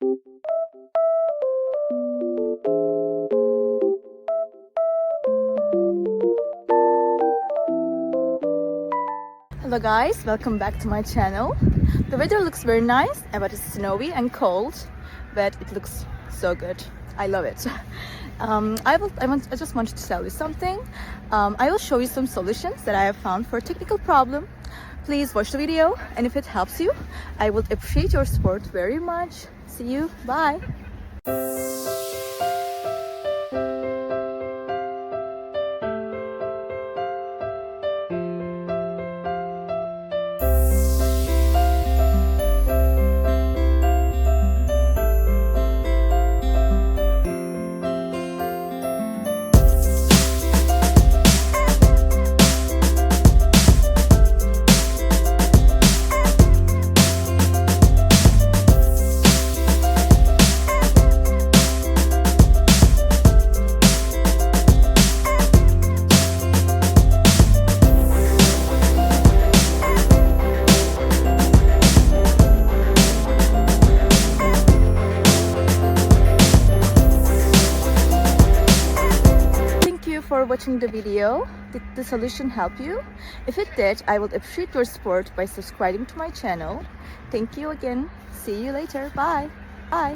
Hello guys, welcome back to my channel. The weather looks very nice, but it's snowy and cold, but it looks so good. I love it. I just wanted to tell you something. I will show you some solutions that I have found for a technical problem. Please watch the video, and if it helps you, I would appreciate your support very much. See you, bye. For watching the video. Did the solution help you? If it did, I would appreciate your support by subscribing to my channel. Thank you again. See you later. Bye. Bye.